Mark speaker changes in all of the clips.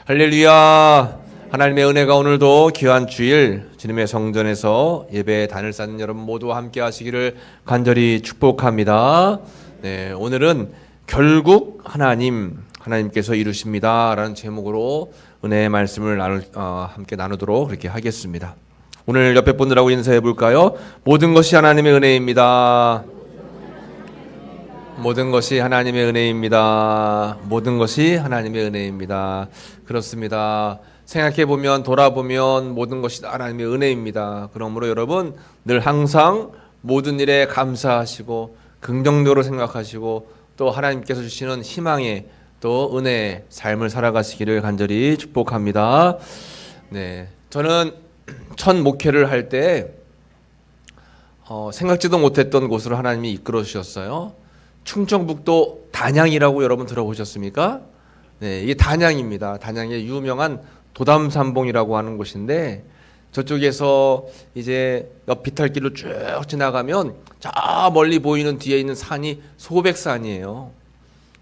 Speaker 1: 할렐루야. 하나님의 은혜가 오늘도 귀한 주일 주님의 성전에서 예배에 단을 쌓는 여러분 모두 함께 하시기를 간절히 축복합니다. 네, 오늘은 결국 하나님께서 이루십니다 라는 제목으로 은혜의 말씀을 함께 나누도록 그렇게 하겠습니다. 오늘 옆에 분들하고 인사해 볼까요? 모든 것이 하나님의 은혜입니다. 모든 것이 하나님의 은혜입니다. 모든 것이 하나님의 은혜입니다. 그렇습니다. 생각해보면 돌아보면 모든 것이 하나님의 은혜입니다. 그러므로 여러분 늘 항상 모든 일에 감사하시고 긍정적으로 생각하시고 또 하나님께서 주시는 희망의 또 은혜의 삶을 살아가시기를 간절히 축복합니다. 네, 저는 첫 목회를 할 때 생각지도 못했던 곳으로 하나님이 이끌어 주셨어요. 충청북도 단양이라고 여러분 들어보셨습니까? 네, 이게 단양입니다. 단양의 유명한 도담산봉이라고 하는 곳인데 저쪽에서 이제 옆 비탈길로 쭉 지나가면 저 멀리 보이는 뒤에 있는 산이 소백산이에요.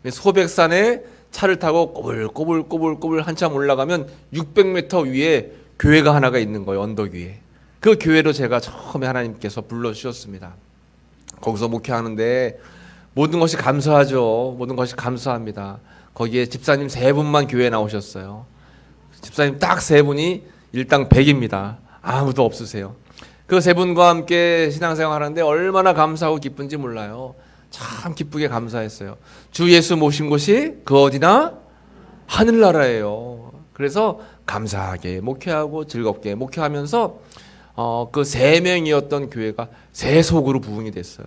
Speaker 1: 소백산에 차를 타고 꼬불꼬불 한참 올라가면 600m 위에 교회가 하나가 있는 거예요. 언덕 위에. 그 교회로 제가 처음에 하나님께서 불러주셨습니다. 거기서 목회하는데 모든 것이 감사하죠. 모든 것이 감사합니다. 거기에 집사님 3분만 교회에 나오셨어요. 집사님 딱 3분이 일당 100입니다. 아무도 없으세요. 그 3분과 함께 신앙생활 하는데 얼마나 감사하고 기쁜지 몰라요. 참 기쁘게 감사했어요. 주 예수 모신 곳이 그 어디나 하늘나라예요. 그래서 감사하게 목회하고 즐겁게 목회하면서 그 3명이었던 교회가 3속으로 부흥이 됐어요.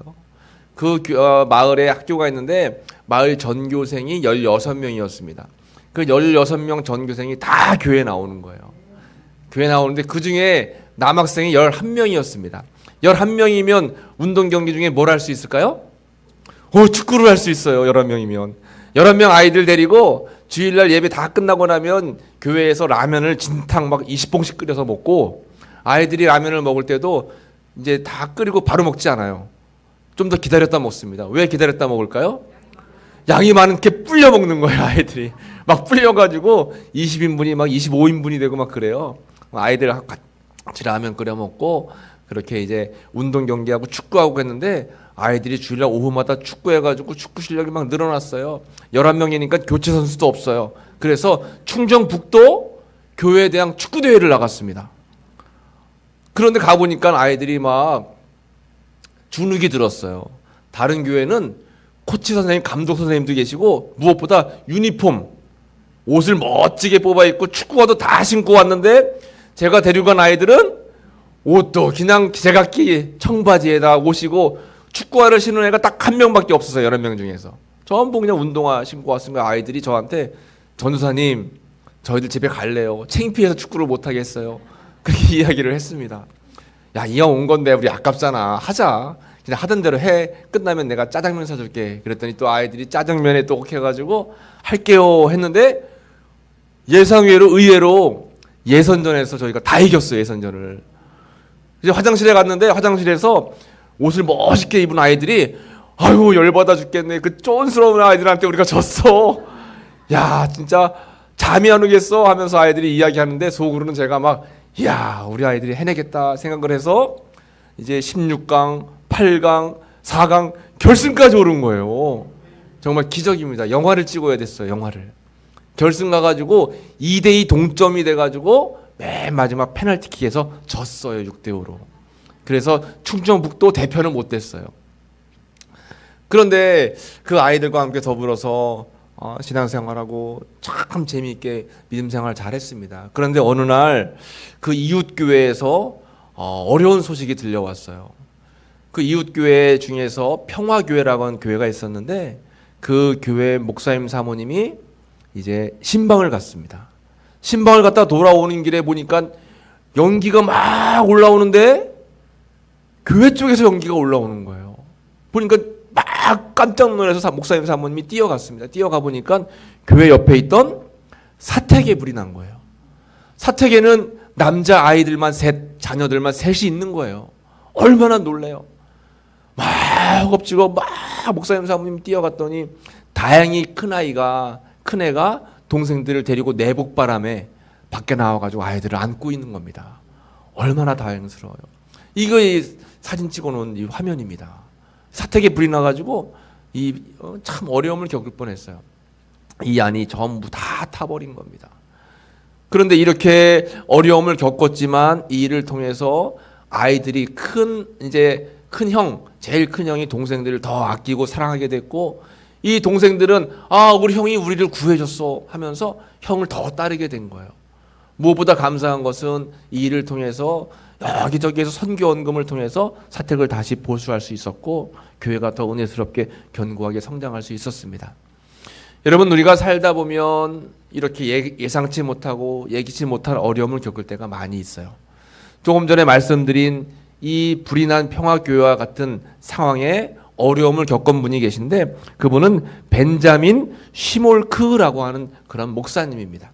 Speaker 1: 그 마을에 학교가 있는데 마을 전교생이 16명이었습니다. 그 16명 전교생이 다 교회에 나오는 거예요. 교회 나오는데 그 중에 남학생이 11명이었습니다. 11명이면 운동 경기 중에 뭘 할 수 있을까요? 축구를 할 수 있어요. 11명이면. 11명 아이들 데리고 주일날 예배 다 끝나고 나면 교회에서 라면을 진탕 막 20봉씩 끓여서 먹고 아이들이 라면을 먹을 때도 이제 다 끓이고 바로 먹지 않아요. 좀 더 기다렸다 먹습니다. 왜 기다렸다 먹을까요? 양이 많게 불려 먹는 거예요. 아이들이 막 불려가지고 20인분이 막 25인분이 되고 막 그래요. 아이들 같이 라면 끓여 먹고 그렇게 이제 운동 경기하고 축구하고 했는데 아이들이 주일날 오후마다 축구해가지고 축구 실력이 막 늘어났어요. 11명이니까 교체 선수도 없어요. 그래서 충정북도 교회에 대한 축구대회를 나갔습니다. 그런데 가보니까 아이들이 막 주눅이 들었어요. 다른 교회는 코치 선생님, 감독 선생님도 계시고 무엇보다 유니폼, 옷을 멋지게 뽑아 입고 축구화도 다 신고 왔는데 제가 데려간 아이들은 옷도 그냥 제각기 청바지에다 옷이고 축구화를 신은 애가 딱 1명밖에 없었어요. 11명 중에서. 전부 그냥 운동화 신고 왔으면 아이들이 저한테 전도사님 저희들 집에 갈래요. 창피해서 축구를 못하겠어요. 그렇게 이야기를 했습니다. 야, 이왕 온 건데 우리 아깝잖아. 하자. 그냥 하던 대로 해. 끝나면 내가 짜장면 사줄게. 그랬더니 또 아이들이 짜장면에 또 혹해가지고 할게요 했는데 예상외로 의외로 예선전에서 저희가 다 이겼어요. 예선전을. 이제 화장실에 갔는데 화장실에서 옷을 멋있게 입은 아이들이 아유 열받아 죽겠네. 그 쫀스러운 아이들한테 우리가 졌어. 야 진짜 잠이 안 오겠어 하면서 아이들이 이야기하는데 속으로는 제가 막 이야 우리 아이들이 해내겠다 생각을 해서 이제 16강, 8강, 4강 결승까지 오른 거예요. 정말 기적입니다. 영화를 찍어야 됐어요. 영화를. 결승 가가지고 2대2 동점이 돼가지고 맨 마지막 페널티킥에서 졌어요. 6대5로. 그래서 충청북도 대표는 못 됐어요. 그런데 그 아이들과 함께 더불어서 신앙생활하고 참 재미있게 믿음생활 잘했습니다. 그런데 어느 날 그 이웃교회에서 어려운 소식이 들려왔어요. 그 이웃교회 중에서 평화교회라고 하는 교회가 있었는데 그 교회 목사님 사모님이 이제 신방을 갔습니다. 신방을 갔다 돌아오는 길에 보니까 연기가 막 올라오는데 교회 쪽에서 연기가 올라오는 거예요. 보니까 막 깜짝 놀라서 목사님 사모님이 뛰어갔습니다. 뛰어가 보니까 교회 옆에 있던 사택에 불이 난 거예요. 사택에는 남자 아이들만 자녀들만 셋이 있는 거예요. 얼마나 놀래요. 막 엎치고 막 목사님 사모님 뛰어갔더니 다행히 큰 애가 동생들을 데리고 내복바람에 밖에 나와가지고 아이들을 안고 있는 겁니다. 얼마나 다행스러워요. 이거 사진 찍어놓은 이 화면입니다. 사택에 불이 나가지고 참 어려움을 겪을 뻔했어요. 이 안이 전부 다 타버린 겁니다. 그런데 이렇게 어려움을 겪었지만 이 일을 통해서 아이들이 큰 형, 제일 큰 형이 동생들을 더 아끼고 사랑하게 됐고, 이 동생들은 우리 형이 우리를 구해줬어 하면서 형을 더 따르게 된 거예요. 무엇보다 감사한 것은 이 일을 통해서 여기저기에서 선교 헌금을 통해서 사택을 다시 보수할 수 있었고, 교회가 더 은혜스럽게 견고하게 성장할 수 있었습니다. 여러분, 우리가 살다 보면 이렇게 예상치 못하고 예기치 못할 어려움을 겪을 때가 많이 있어요. 조금 전에 말씀드린 이 불이 난 평화교회와 같은 상황에 어려움을 겪은 분이 계신데, 그분은 벤자민 시몰크라고 하는 그런 목사님입니다.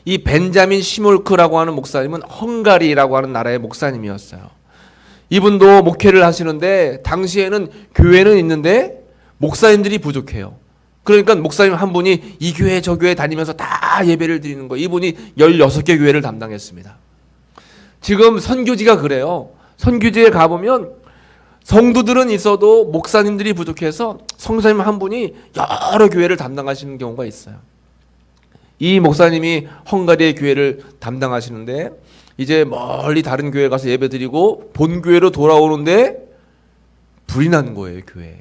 Speaker 1: 이 벤자민 시몰크라고 하는 목사님은 헝가리라고 하는 나라의 목사님이었어요. 이분도 목회를 하시는데 당시에는 교회는 있는데 목사님들이 부족해요. 그러니까 목사님 한 분이 이 교회 저 교회 다니면서 다 예배를 드리는 거예요. 이분이 16개 교회를 담당했습니다. 지금 선교지가 그래요. 선교지에 가보면 성도들은 있어도 목사님들이 부족해서 성사님 한 분이 여러 교회를 담당하시는 경우가 있어요. 이 목사님이 헝가리의 교회를 담당하시는데 이제 멀리 다른 교회 가서 예배드리고 본 교회로 돌아오는데 불이 난 거예요. 교회에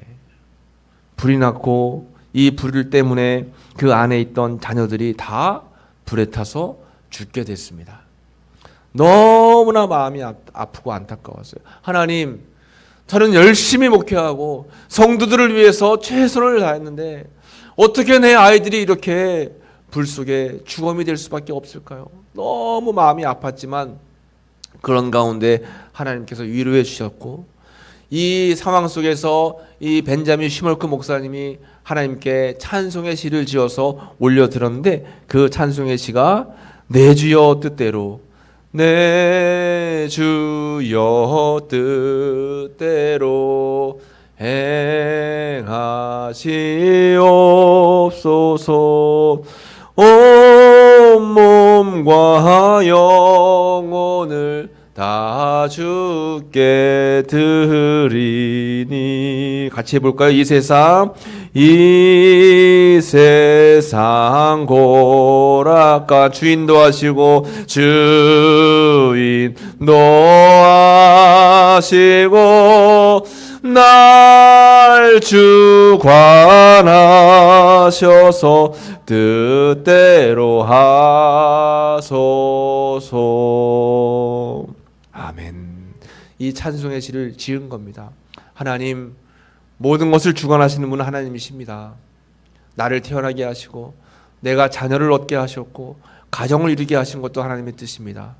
Speaker 1: 불이 났고, 이 불 때문에 그 안에 있던 자녀들이 다 불에 타서 죽게 됐습니다. 너무나 마음이 아프고 안타까웠어요. 하나님, 저는 열심히 목회하고 성도들을 위해서 최선을 다했는데 어떻게 내 아이들이 이렇게 불 속에 죽음이 될 수밖에 없을까요? 너무 마음이 아팠지만 그런 가운데 하나님께서 위로해 주셨고, 이 상황 속에서 이 벤자민 시몰크 목사님이 하나님께 찬송의 시를 지어서 올려드렸는데, 그 찬송의 시가 내 주여 뜻대로, 내 주여 뜻대로 행하시옵소서. 온 몸과 영혼을 다 주께 드리니. 같이 해볼까요? 이 세상 고락가 주인도 하시고 주인도 하시고 날 주관하셔서 뜻대로 하소서. 아멘. 이 찬송의 시를 지은 겁니다. 하나님, 모든 것을 주관하시는 분은 하나님이십니다. 나를 태어나게 하시고 내가 자녀를 얻게 하셨고 가정을 이루게 하신 것도 하나님의 뜻입니다.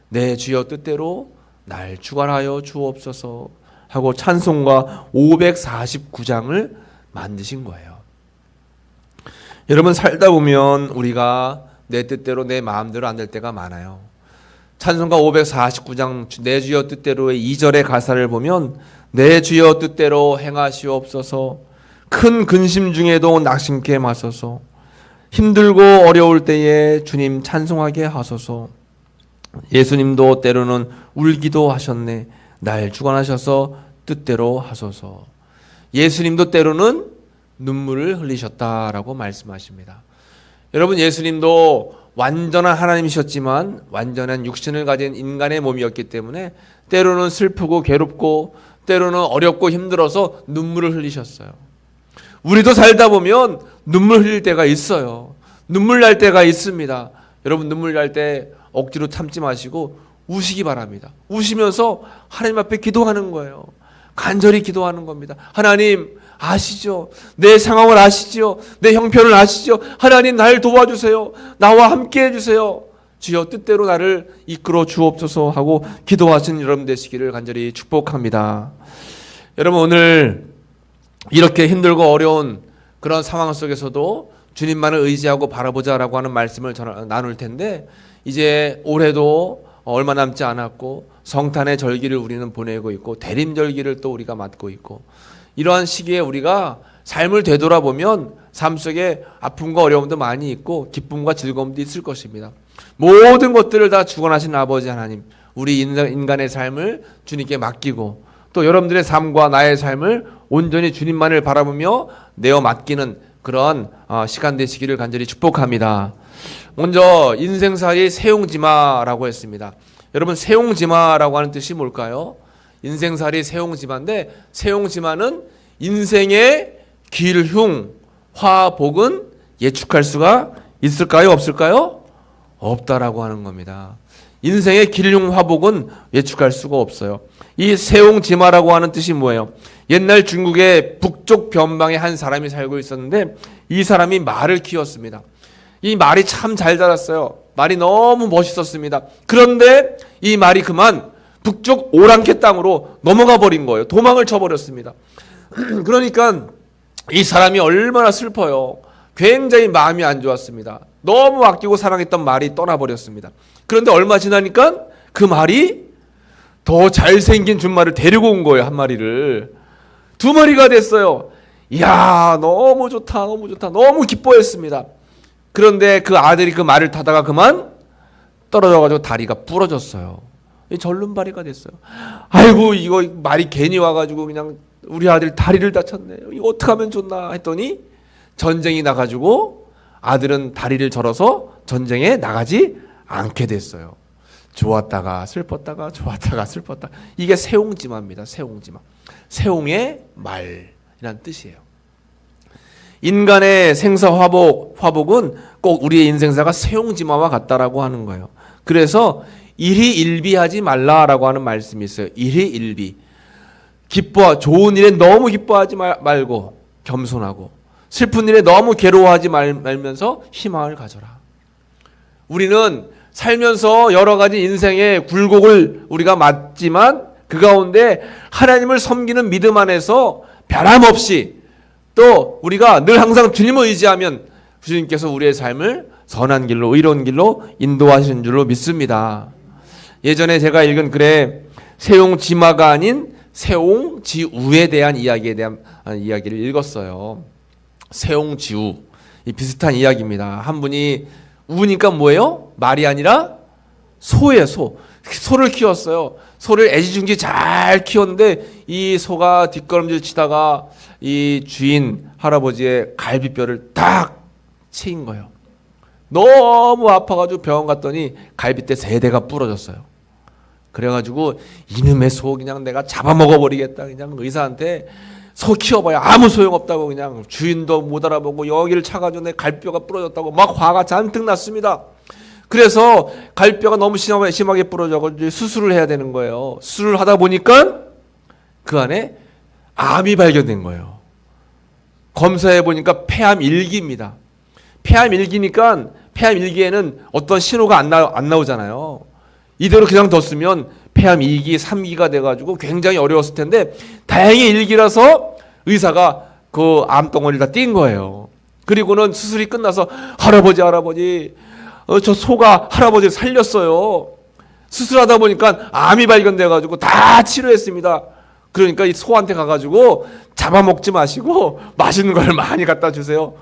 Speaker 1: 내 주여 뜻대로 날 주관하여 주옵소서 하고 찬송가 549장을 만드신 거예요. 여러분, 살다 보면 우리가 내 뜻대로 내 마음대로 안 될 때가 많아요. 찬송가 549장 내 주여 뜻대로의 2절의 가사를 보면 내 주여 뜻대로 행하시옵소서. 큰 근심 중에도 낙심케 마소서. 힘들고 어려울 때에 주님 찬송하게 하소서. 예수님도 때로는 울기도 하셨네. 날 주관하셔서 뜻대로 하소서. 예수님도 때로는 눈물을 흘리셨다라고 말씀하십니다. 여러분, 예수님도 완전한 하나님이셨지만 완전한 육신을 가진 인간의 몸이었기 때문에 때로는 슬프고 괴롭고 때로는 어렵고 힘들어서 눈물을 흘리셨어요. 우리도 살다 보면 눈물 흘릴 때가 있어요. 눈물 날 때가 있습니다. 여러분, 눈물 날 때 억지로 참지 마시고 우시기 바랍니다. 우시면서 하나님 앞에 기도하는 거예요. 간절히 기도하는 겁니다. 하나님 아시죠? 내 상황을 아시죠? 내 형편을 아시죠? 하나님 날 도와주세요. 나와 함께 해주세요. 주여 뜻대로 나를 이끌어 주옵소서 하고 기도하시는 여러분 되시기를 간절히 축복합니다. 여러분, 오늘 이렇게 힘들고 어려운 그런 상황 속에서도 주님만을 의지하고 바라보자라고 하는 말씀을 나눌 텐데, 이제 올해도 얼마 남지 않았고 성탄의 절기를 우리는 보내고 있고 대림절기를 또 우리가 맞고 있고, 이러한 시기에 우리가 삶을 되돌아보면 삶 속에 아픔과 어려움도 많이 있고 기쁨과 즐거움도 있을 것입니다. 모든 것들을 다 주관하신 아버지 하나님, 우리 인간의 삶을 주님께 맡기고 또 여러분들의 삶과 나의 삶을 온전히 주님만을 바라보며 내어 맡기는 그런 시간 되시기를 간절히 축복합니다. 먼저 인생살이 세옹지마라고 했습니다. 여러분, 세옹지마라고 하는 뜻이 뭘까요? 인생살이 세옹지마인데, 세옹지마는 인생의 길흉, 화복은 예측할 수가 있을까요? 없을까요? 없다라고 하는 겁니다. 인생의 길흉, 화복은 예측할 수가 없어요. 이 세옹지마라고 하는 뜻이 뭐예요? 옛날 중국의 북쪽 변방에 한 사람이 살고 있었는데 이 사람이 말을 키웠습니다. 이 말이 참 잘 자랐어요. 말이 너무 멋있었습니다. 그런데 이 말이 그만 북쪽 오랑캐 땅으로 넘어가 버린 거예요. 도망을 쳐버렸습니다. 그러니까 이 사람이 얼마나 슬퍼요. 굉장히 마음이 안 좋았습니다. 너무 아끼고 사랑했던 말이 떠나버렸습니다. 그런데 얼마 지나니까 그 말이 더 잘생긴 준말을 데리고 온 거예요. 한 마리를. 두 마리가 됐어요. 이야, 너무 좋다, 너무 좋다, 너무 기뻐했습니다. 그런데 그 아들이 그 말을 타다가 그만 떨어져가지고 다리가 부러졌어요. 절름발이가 됐어요. 아이고, 이거 말이 괜히 와가지고 그냥 우리 아들 다리를 다쳤네. 이거 어떻게 하면 좋나 했더니 전쟁이 나가지고 아들은 다리를 절어서 전쟁에 나가지 않게 됐어요. 좋았다가 슬펐다가 좋았다가 슬펐다. 이게 세옹지마입니다. 세옹지마. 세옹의 말이란 뜻이에요. 인간의 생사 화복은 꼭 우리의 인생사가 세옹지마와 같다라고 하는 거예요. 그래서 일희일비하지 말라라고 하는 말씀이 있어요. 일희일비. 좋은 일에 너무 기뻐하지 말고 겸손하고, 슬픈 일에 너무 괴로워하지 말면서 희망을 가져라. 우리는 살면서 여러 가지 인생의 굴곡을 우리가 맞지만 그 가운데 하나님을 섬기는 믿음 안에서 변함없이 또 우리가 늘 항상 주님을 의지하면 주님께서 우리의 삶을 선한 길로, 의로운 길로 인도하시는 줄로 믿습니다. 예전에 제가 읽은 글에 세옹지마가 아닌 세옹지우에 대한 이야기를 읽었어요. 세옹지우, 이 비슷한 이야기입니다. 한 분이 우니까 뭐예요? 말이 아니라 소예요. 소를 키웠어요. 소를 애지중지 잘 키웠는데 이 소가 뒷걸음질 치다가 이 주인 할아버지의 갈비뼈를 딱 치인 거예요. 너무 아파가지고 병원 갔더니 갈비뼈 3대가 부러졌어요. 그래가지고 이놈의 소 그냥 내가 잡아먹어버리겠다. 그냥 의사한테 소 키워봐야 아무 소용없다고, 그냥 주인도 못 알아보고 여기를 차가지고 내 갈뼈가 부러졌다고 막 화가 잔뜩 났습니다. 그래서 갈뼈가 너무 심하게 부러져가지고 수술을 해야 되는 거예요. 수술을 하다 보니까 그 안에 암이 발견된 거예요. 검사해 보니까 폐암 1기입니다. 폐암 1기니까 폐암 1기에는 어떤 신호가 안 나오잖아요. 이대로 그냥 뒀으면 폐암 2기, 3기가 돼가지고 굉장히 어려웠을 텐데 다행히 1기라서 의사가 그 암덩어리를 다 띈 거예요. 그리고는 수술이 끝나서 할아버지 저 소가 할아버지를 살렸어요. 수술하다 보니까 암이 발견돼가지고 다 치료했습니다. 그러니까 이 소한테 가가지고 잡아먹지 마시고 맛있는 걸 많이 갖다 주세요.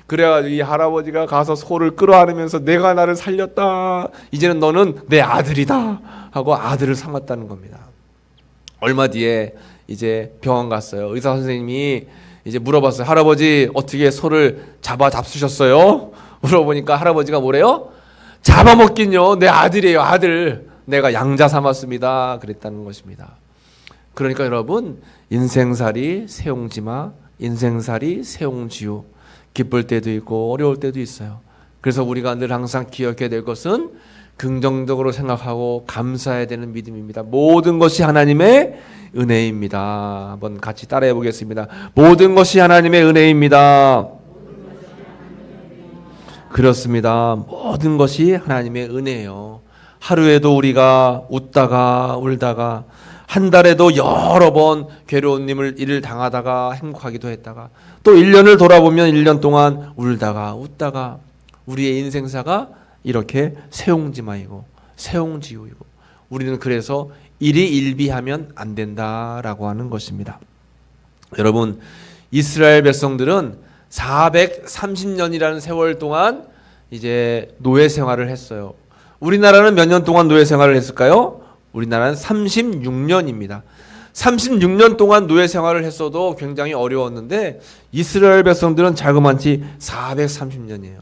Speaker 1: 그래가지고 이 할아버지가 가서 소를 끌어안으면서 내가 나를 살렸다. 이제는 너는 내 아들이다. 하고 아들을 삼았다는 겁니다. 얼마 뒤에 이제 병원 갔어요. 의사 선생님이 이제 물어봤어요. 할아버지 어떻게 소를 잡수셨어요? 물어보니까 할아버지가 뭐래요? 잡아먹긴요. 내 아들이에요. 아들. 내가 양자 삼았습니다. 그랬다는 것입니다. 그러니까 여러분, 인생살이 세옹지마, 인생살이 세옹지우. 기쁠 때도 있고 어려울 때도 있어요. 그래서 우리가 늘 항상 기억해야 될 것은 긍정적으로 생각하고 감사해야 되는 믿음입니다. 모든 것이 하나님의 은혜입니다. 한번 같이 따라해 보겠습니다. 모든 것이 하나님의 은혜입니다. 그렇습니다. 모든 것이 하나님의 은혜예요. 하루에도 우리가 웃다가 울다가, 한 달에도 여러 번 괴로운 일을 당하다가 행복하기도 했다가, 또 1년을 돌아보면 1년 동안 울다가 웃다가, 우리의 인생사가 이렇게 세옹지마이고 세옹지우이고, 우리는 그래서 일희일비하면 안 된다라고 하는 것입니다. 여러분, 이스라엘 백성들은 430년이라는 세월 동안 이제 노예 생활을 했어요. 우리나라는 몇 년 동안 노예 생활을 했을까요? 우리나라는 36년입니다. 36년 동안 노예 생활을 했어도 굉장히 어려웠는데 이스라엘 백성들은 자그마치 430년이에요.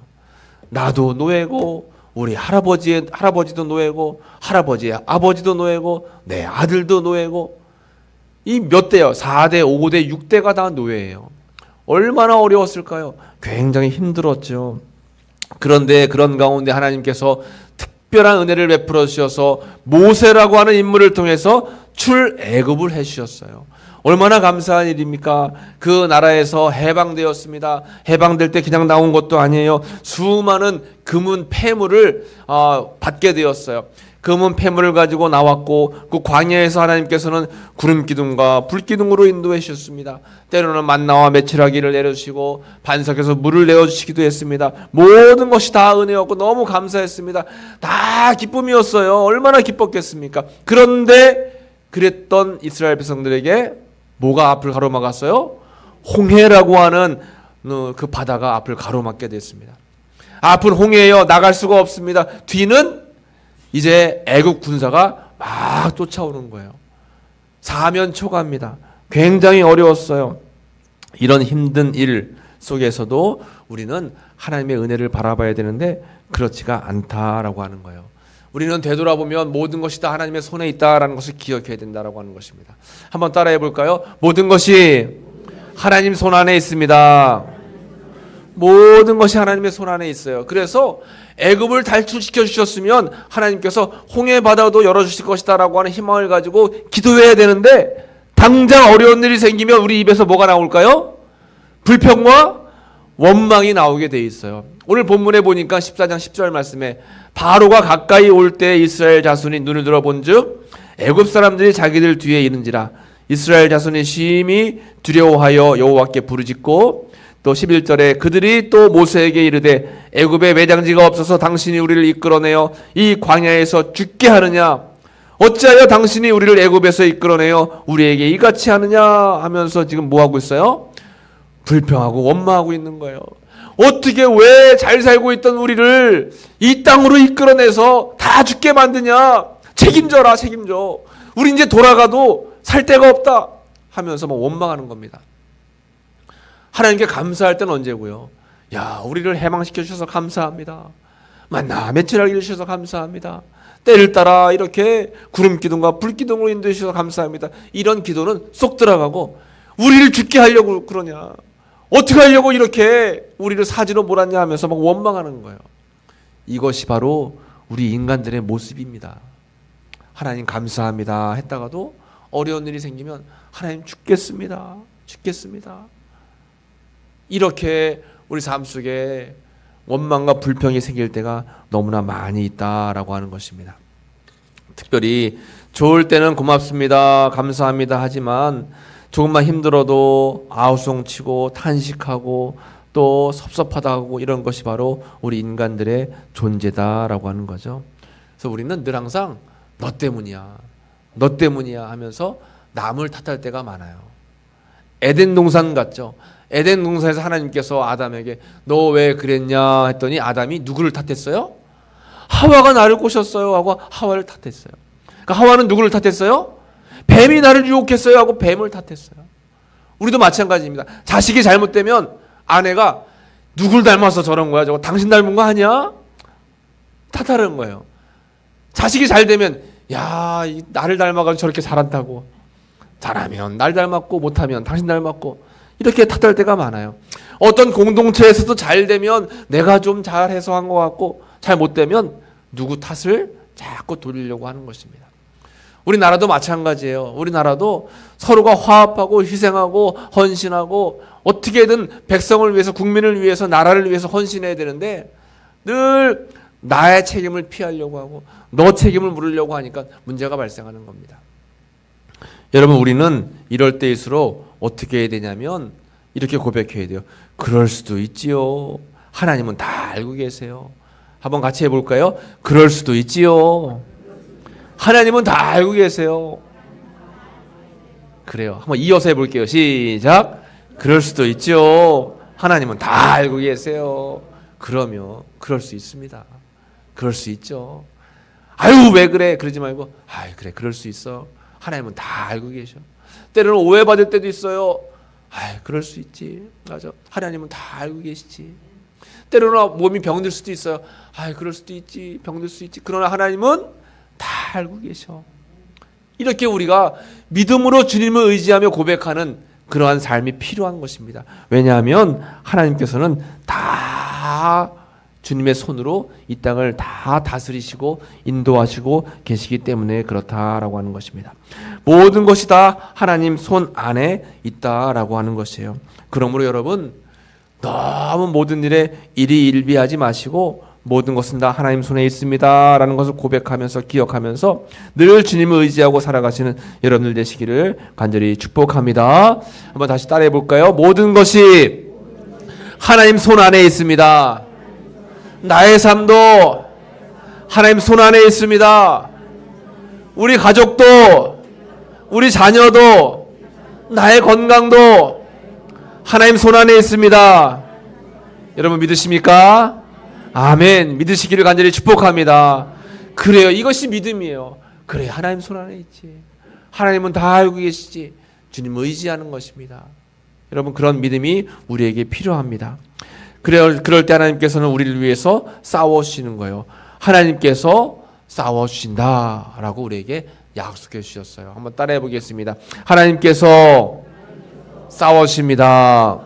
Speaker 1: 나도 노예고 우리 할아버지도 노예고 할아버지의 아버지도 노예고 내 아들도 노예고 이 몇 대요? 4대, 5대, 6대가 다 노예예요. 얼마나 어려웠을까요? 굉장히 힘들었죠. 그런데 그런 가운데 하나님께서 특별한 은혜를 베풀어 주셔서 모세라고 하는 인물을 통해서 출애굽을 해 주셨어요. 얼마나 감사한 일입니까? 그 나라에서 해방되었습니다. 해방될 때 그냥 나온 것도 아니에요. 수많은 금은 폐물을 받게 되었어요. 금은 폐물을 가지고 나왔고 그 광야에서 하나님께서는 구름 기둥과 불 기둥으로 인도해 주셨습니다. 때로는 만나와 메추라기를 내려주시고 반석에서 물을 내어주시기도 했습니다. 모든 것이 다 은혜였고 너무 감사했습니다. 다 기쁨이었어요. 얼마나 기뻤겠습니까? 그런데 그랬던 이스라엘 백성들에게 뭐가 앞을 가로막았어요? 홍해라고 하는 그 바다가 앞을 가로막게 됐습니다. 앞은 홍해예요. 나갈 수가 없습니다. 뒤는 이제 애국 군사가 막 쫓아오는 거예요. 사면초가입니다. 굉장히 어려웠어요. 이런 힘든 일 속에서도 우리는 하나님의 은혜를 바라봐야 되는데 그렇지가 않다라고 하는 거예요. 우리는 되돌아보면 모든 것이 다 하나님의 손에 있다라는 것을 기억해야 된다라고 하는 것입니다. 한번 따라해 볼까요? 모든 것이 하나님 손 안에 있습니다. 모든 것이 하나님의 손 안에 있어요. 그래서 애굽을 탈출시켜 주셨으면 하나님께서 홍해 바다도 열어주실 것이다라고 하는 희망을 가지고 기도해야 되는데 당장 어려운 일이 생기면 우리 입에서 뭐가 나올까요? 불평과 원망이 나오게 돼 있어요. 오늘 본문에 보니까 14장 10절 말씀에 바로가 가까이 올 때 이스라엘 자손이 눈을 들어본즉 애굽 사람들이 자기들 뒤에 이른지라 이스라엘 자손이 심히 두려워하여 여호와께 부르짖고 또 11절에 그들이 또 모세에게 이르되 애굽에 매장지가 없어서 당신이 우리를 이끌어내어 이 광야에서 죽게 하느냐 어찌하여 당신이 우리를 애굽에서 이끌어내어 우리에게 이같이 하느냐 하면서 지금 뭐하고 있어요? 불평하고 원망하고 있는 거예요. 어떻게 왜 잘 살고 있던 우리를 이 땅으로 이끌어내서 다 죽게 만드냐? 책임져라, 책임져. 우리 이제 돌아가도 살 데가 없다 하면서 막 원망하는 겁니다. 하나님께 감사할 때는 언제고요? 야, 우리를 해방시켜 주셔서 감사합니다. 만나 메추라기를 주셔서 감사합니다. 때를 따라 이렇게 구름 기둥과 불 기둥으로 인도해 주셔서 감사합니다. 이런 기도는 쏙 들어가고 우리를 죽게 하려고 그러냐? 어떻게 하려고 이렇게 우리를 사지로 몰았냐 하면서 막 원망하는 거예요. 이것이 바로 우리 인간들의 모습입니다. 하나님 감사합니다 했다가도 어려운 일이 생기면 하나님 죽겠습니다. 이렇게 우리 삶 속에 원망과 불평이 생길 때가 너무나 많이 있다라고 하는 것입니다. 특별히 좋을 때는 고맙습니다, 감사합니다 하지만 조금만 힘들어도 아우성치고 탄식하고 또 섭섭하다고 이런 것이 바로 우리 인간들의 존재다라고 하는 거죠. 그래서 우리는 늘 항상 너 때문이야 하면서 남을 탓할 때가 많아요. 에덴 동산 같죠. 에덴 동산에서 하나님께서 아담에게 너 왜 그랬냐 했더니 아담이 누구를 탓했어요? 하와가 나를 꼬셨어요 하고 하와를 탓했어요. 그러니까 하와는 누구를 탓했어요? 뱀이 나를 유혹했어요 하고 뱀을 탓했어요. 우리도 마찬가지입니다. 자식이 잘못되면 아내가 누굴 닮아서 저런 거야? 저거 당신 닮은 거 아니야? 탓하는 거예요. 자식이 잘 되면 야, 나를 닮아가지고 저렇게 잘한다고. 잘하면 날 닮았고 못하면 당신 닮았고 이렇게 탓할 때가 많아요. 어떤 공동체에서도 잘 되면 내가 좀 잘해서 한 것 같고 잘 못되면 누구 탓을 자꾸 돌리려고 하는 것입니다. 우리나라도 마찬가지예요. 우리나라도 서로가 화합하고 희생하고 헌신하고 어떻게든 백성을 위해서 국민을 위해서 나라를 위해서 헌신해야 되는데 늘 나의 책임을 피하려고 하고 너 책임을 물으려고 하니까 문제가 발생하는 겁니다. 여러분 우리는 이럴 때일수록 어떻게 해야 되냐면 이렇게 고백해야 돼요. 그럴 수도 있지요. 하나님은 다 알고 계세요. 한번 같이 해볼까요? 그럴 수도 있지요. 하나님은 다 알고 계세요. 그래요. 한번 이어서 해볼게요. 시작. 그럴 수도 있죠. 하나님은 다 알고 계세요. 그러면 그럴 수 있습니다. 그럴 수 있죠. 아유 왜 그래 그러지 말고 아유 그래 그럴 수 있어. 하나님은 다 알고 계셔. 때로는 오해받을 때도 있어요. 아유 그럴 수 있지. 맞아. 하나님은 다 알고 계시지. 때로는 몸이 병들 수도 있어요. 아유 그럴 수도 있지. 병들 수 있지. 그러나 하나님은 다 알고 계셔. 이렇게 우리가 믿음으로 주님을 의지하며 고백하는 그러한 삶이 필요한 것입니다. 왜냐하면 하나님께서는 다 주님의 손으로 이 땅을 다 다스리시고 인도하시고 계시기 때문에 그렇다라고 하는 것입니다. 모든 것이 다 하나님 손 안에 있다라고 하는 것이에요. 그러므로 여러분 너무 모든 일에 일희일비하지 마시고 모든 것은 다 하나님 손에 있습니다 라는 것을 고백하면서 기억하면서 늘 주님을 의지하고 살아가시는 여러분들 되시기를 간절히 축복합니다. 한번 다시 따라해 볼까요? 모든 것이 하나님 손 안에 있습니다. 나의 삶도 하나님 손 안에 있습니다. 우리 가족도 우리 자녀도 나의 건강도 하나님 손 안에 있습니다. 여러분 믿으십니까? 아멘. 믿으시기를 간절히 축복합니다. 그래요. 이것이 믿음이에요. 그래 하나님 손 안에 있지. 하나님은 다 알고 계시지. 주님 의지하는 것입니다. 여러분 그런 믿음이 우리에게 필요합니다. 그럴 때 하나님께서는 우리를 위해서 싸워주시는 거예요. 하나님께서 싸워주신다라고 우리에게 약속해 주셨어요. 한번 따라해 보겠습니다. 하나님께서 싸워주십니다.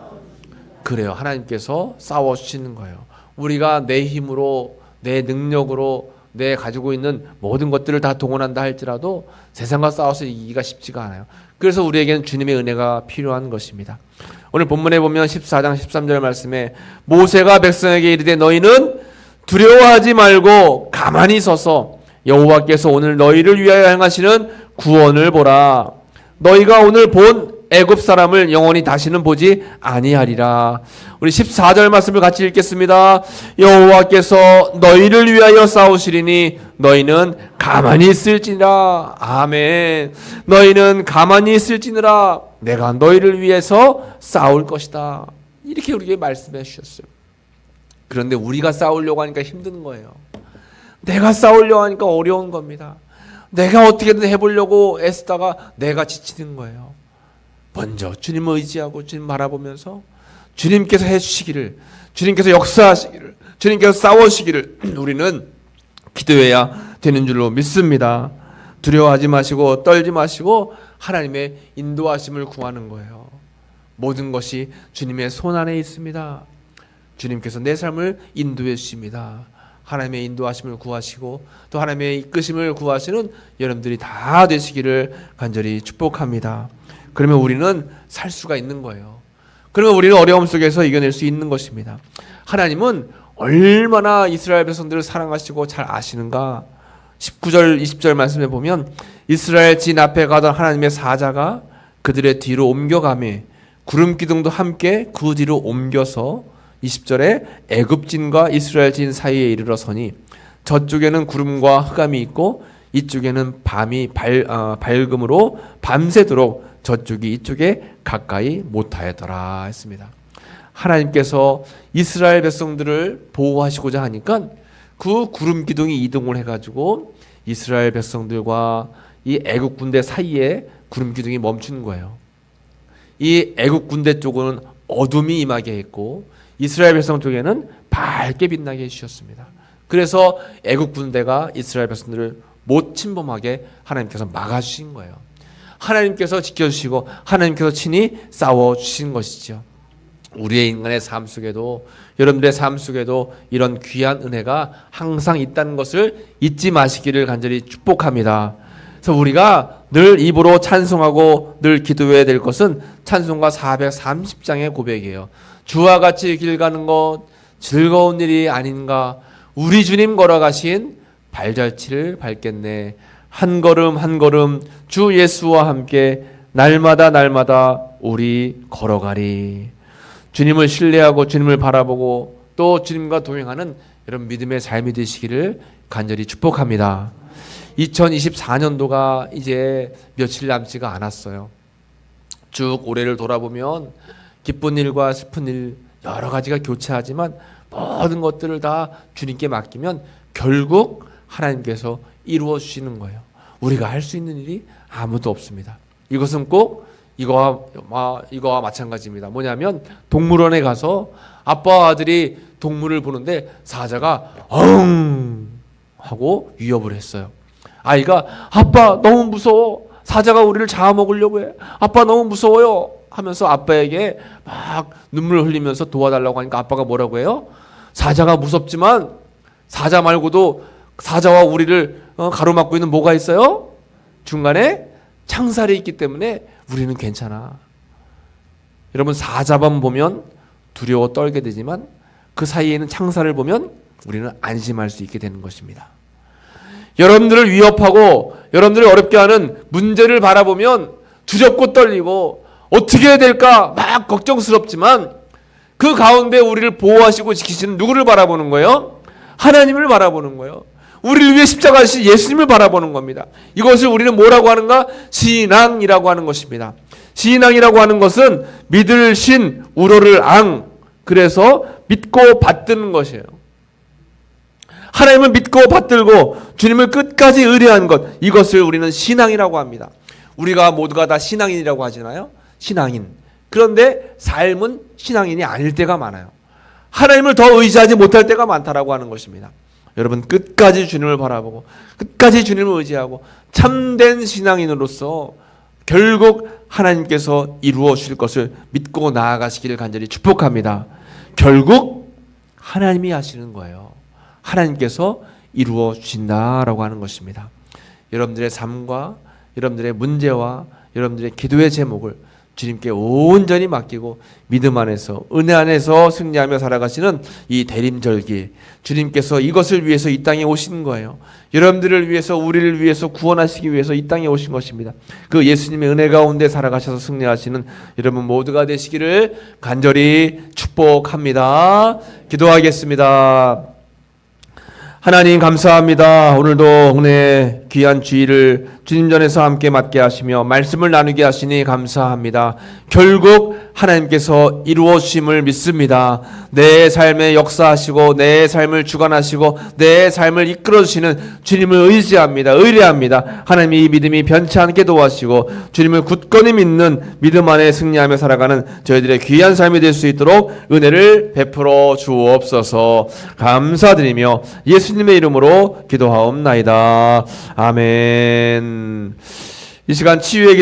Speaker 1: 그래요. 하나님께서 싸워주시는 거예요. 우리가 내 힘으로 내 능력으로 내 가지고 있는 모든 것들을 다 동원한다 할지라도 세상과 싸워서 이기기가 쉽지가 않아요. 그래서 우리에게는 주님의 은혜가 필요한 것입니다. 오늘 본문에 보면 14장 13절 말씀에 모세가 백성에게 이르되 너희는 두려워하지 말고 가만히 서서 여호와께서 오늘 너희를 위하여 행하시는 구원을 보라. 너희가 오늘 본 애굽 사람을 영원히 다시는 보지 아니하리라. 우리 14절 말씀을 같이 읽겠습니다. 여호와께서 너희를 위하여 싸우시리니 너희는 가만히 있을지니라. 아멘. 너희는 가만히 있을지니라. 내가 너희를 위해서 싸울 것이다. 이렇게 우리에게 말씀해 주셨어요. 그런데 우리가 싸우려고 하니까 힘든 거예요. 내가 싸우려고 하니까 어려운 겁니다. 내가 어떻게든 해보려고 애쓰다가 내가 지치는 거예요. 먼저 주님을 의지하고 주님 바라보면서 주님께서 해주시기를, 주님께서 역사하시기를, 주님께서 싸우시기를 우리는 기도해야 되는 줄로 믿습니다. 두려워하지 마시고 떨지 마시고 하나님의 인도하심을 구하는 거예요. 모든 것이 주님의 손 안에 있습니다. 주님께서 내 삶을 인도해 주십니다. 하나님의 인도하심을 구하시고 또 하나님의 이끄심을 구하시는 여러분들이 다 되시기를 간절히 축복합니다. 그러면 우리는 살 수가 있는 거예요. 그러면 우리는 어려움 속에서 이겨낼 수 있는 것입니다. 하나님은 얼마나 이스라엘 백성들을 사랑하시고 잘 아시는가. 19절 20절 말씀에 보면 이스라엘 진 앞에 가던 하나님의 사자가 그들의 뒤로 옮겨가매 구름 기둥도 함께 그 뒤로 옮겨서 20절에 애굽진과 이스라엘 진 사이에 이르러 서니 저쪽에는 구름과 흑암이 있고 이쪽에는 밤이 밝음으로 밤새도록 저쪽이 이쪽에 가까이 못하였더라 했습니다. 하나님께서 이스라엘 백성들을 보호하시고자 하니까 그 구름 기둥이 이동을 해가지고 이스라엘 백성들과 이 애국 군대 사이에 구름 기둥이 멈추는 거예요. 이 애국 군대 쪽은 어둠이 임하게 했고 이스라엘 백성 쪽에는 밝게 빛나게 해주셨습니다. 그래서 애국 군대가 이스라엘 백성들을 못 침범하게 하나님께서 막아주신 거예요. 하나님께서 지켜주시고 하나님께서 친히 싸워주신 것이죠. 우리의 인간의 삶 속에도 여러분들의 삶 속에도 이런 귀한 은혜가 항상 있다는 것을 잊지 마시기를 간절히 축복합니다. 그래서 우리가 늘 입으로 찬송하고 늘 기도해야 될 것은 찬송가 430장의 고백이에요. 주와 같이 길 가는 것 즐거운 일이 아닌가. 우리 주님 걸어가신 발자취를 밟겠네. 한 걸음 한 걸음 주 예수와 함께 날마다 날마다 우리 걸어가리. 주님을 신뢰하고 주님을 바라보고 또 주님과 동행하는 여러분 믿음의 삶이 되시기를 간절히 축복합니다. 2024년도가 이제 며칠 남지가 않았어요. 쭉 올해를 돌아보면 기쁜 일과 슬픈 일 여러 가지가 교차하지만 모든 것들을 다 주님께 맡기면 결국 하나님께서 이루어 주시는 거예요. 우리가 할 수 있는 일이 아무도 없습니다. 이것은 꼭 이거와 마찬가지입니다. 뭐냐면 동물원에 가서 아빠와 아들이 동물을 보는데 사자가 엉 하고 위협을 했어요. 아이가 아빠 너무 무서워. 사자가 우리를 잡아먹으려고 해. 아빠 너무 무서워요. 하면서 아빠에게 막 눈물을 흘리면서 도와달라고 하니까 아빠가 뭐라고 해요? 사자가 무섭지만 사자 말고도 사자와 우리를 가로막고 있는 뭐가 있어요? 중간에 창살이 있기 때문에 우리는 괜찮아. 여러분 사자만 보면 두려워 떨게 되지만 그 사이에 있는 창살을 보면 우리는 안심할 수 있게 되는 것입니다. 여러분들을 위협하고 여러분들을 어렵게 하는 문제를 바라보면 두렵고 떨리고 어떻게 해야 될까 막 걱정스럽지만 그 가운데 우리를 보호하시고 지키시는 누구를 바라보는 거예요? 하나님을 바라보는 거예요. 우리를 위해 십자가 지신 예수님을 바라보는 겁니다. 이것을 우리는 뭐라고 하는가? 신앙이라고 하는 것입니다. 신앙이라고 하는 것은 믿을 신, 우러를 앙. 그래서 믿고 받드는 것이에요. 하나님을 믿고 받들고 주님을 끝까지 의뢰한 것, 이것을 우리는 신앙이라고 합니다. 우리가 모두가 다 신앙인이라고 하잖아요. 신앙인. 그런데 삶은 신앙인이 아닐 때가 많아요. 하나님을 더 의지하지 못할 때가 많다라고 하는 것입니다. 여러분 끝까지 주님을 바라보고 끝까지 주님을 의지하고 참된 신앙인으로서 결국 하나님께서 이루어 주실 것을 믿고 나아가시기를 간절히 축복합니다. 결국 하나님이 하시는 거예요. 하나님께서 이루어 주신다라고 하는 것입니다. 여러분들의 삶과 여러분들의 문제와 여러분들의 기도의 제목을 주님께 온전히 맡기고 믿음 안에서 은혜 안에서 승리하며 살아가시는 이 대림절기, 주님께서 이것을 위해서 이 땅에 오신 거예요. 여러분들을 위해서, 우리를 위해서 구원하시기 위해서 이 땅에 오신 것입니다. 그 예수님의 은혜 가운데 살아가셔서 승리하시는 여러분 모두가 되시기를 간절히 축복합니다. 기도하겠습니다. 하나님 감사합니다. 오늘도 은혜 귀한 주일을 주님 전에서 함께 맡게 하시며 말씀을 나누게 하시니 감사합니다. 결국 하나님께서 이루어 주심을 믿습니다. 내 삶에 역사하시고 내 삶을 주관하시고 내 삶을 이끌어 주시는 주님을 의지합니다. 의뢰합니다. 하나님 이 믿음이 변치 않게 도와주시고 주님을 굳건히 믿는 믿음 안에 승리하며 살아가는 저희들의 귀한 삶이 될 수 있도록 은혜를 베풀어 주옵소서. 감사드리며 예수님의 이름으로 기도하옵나이다. 아멘. 이 시간 치유의 기도를